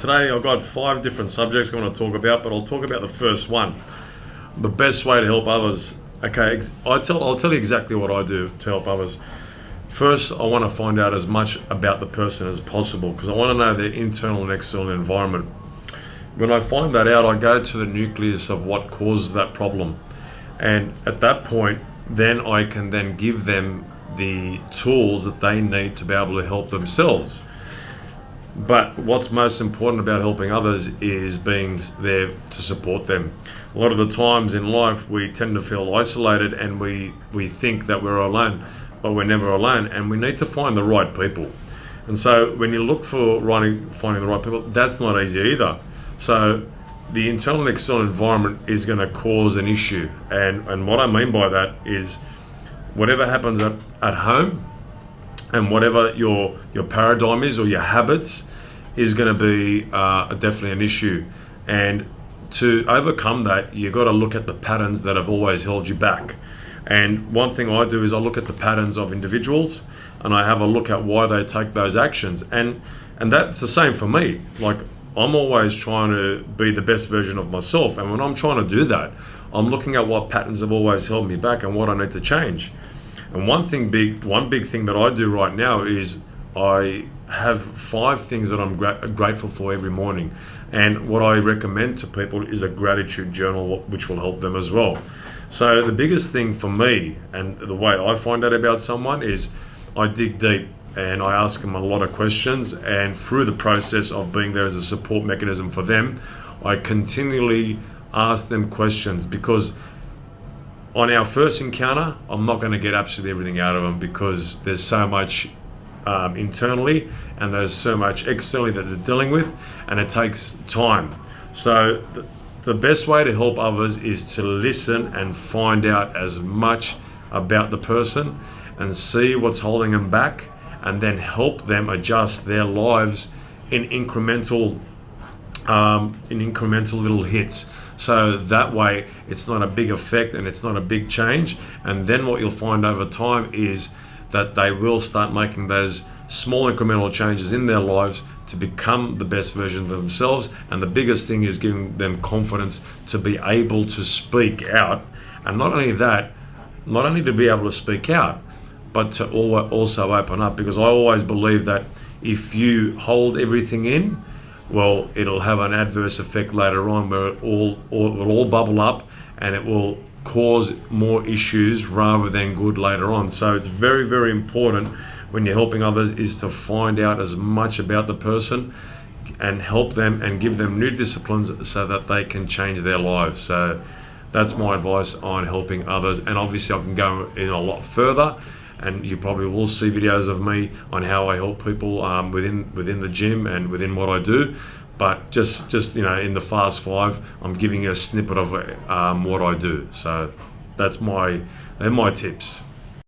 Today I've got 5 different subjects I want to talk about, but I'll talk about the first one. The best way to help others. Okay, I'll tell you exactly what I do to help others. First, I want to find out as much about the person as possible because I want to know their internal and external environment. When I find that out, I go to the nucleus of what caused that problem. And at that point, then I can then give them the tools that they need to be able to help themselves. But what's most important about helping others is being there to support them. A lot of the times in life, we tend to feel isolated and we think that we're alone, but we're never alone, and we need to find the right people. And so when you look for finding the right people, that's not easy either. So the internal and external environment is going to cause an issue. And what I mean by that is whatever happens at home, and whatever your paradigm is or your habits is going to be definitely an issue. And to overcome that, you've got to look at the patterns that have always held you back. And one thing I do is I look at the patterns of individuals and I have a look at why they take those actions. And that's the same for me. Like, I'm always trying to be the best version of myself. And when I'm trying to do that, I'm looking at what patterns have always held me back and what I need to change. And one big thing that I do right now is I have 5 things that I'm grateful for every morning. And what I recommend to people is a gratitude journal, which will help them as well. So the biggest thing for me, and the way I find out about someone, is I dig deep and I ask them a lot of questions. And through the process of being there as a support mechanism for them, I continually ask them questions, because on our first encounter, I'm not going to get absolutely everything out of them because there's so much internally and there's so much externally that they're dealing with, and it takes time. So the best way to help others is to listen and find out as much about the person and see what's holding them back, and then help them adjust their lives in incremental little hits. So that way it's not a big effect and it's not a big change. And then what you'll find over time is that they will start making those small incremental changes in their lives to become the best version of themselves. And the biggest thing is giving them confidence to be able to speak out. And not only that, not only to be able to speak out, but to also open up. Because I always believe that if you hold everything in, well, it'll have an adverse effect later on where it will all bubble up and it will cause more issues rather than good later on. So it's very, very important when you're helping others is to find out as much about the person and help them and give them new disciplines so that they can change their lives. So that's my advice on helping others. And obviously I can go in a lot further, and you probably will see videos of me on how I help people within the gym and within what I do. But just in the Fast 5, I'm giving you a snippet of what I do. So they're my tips.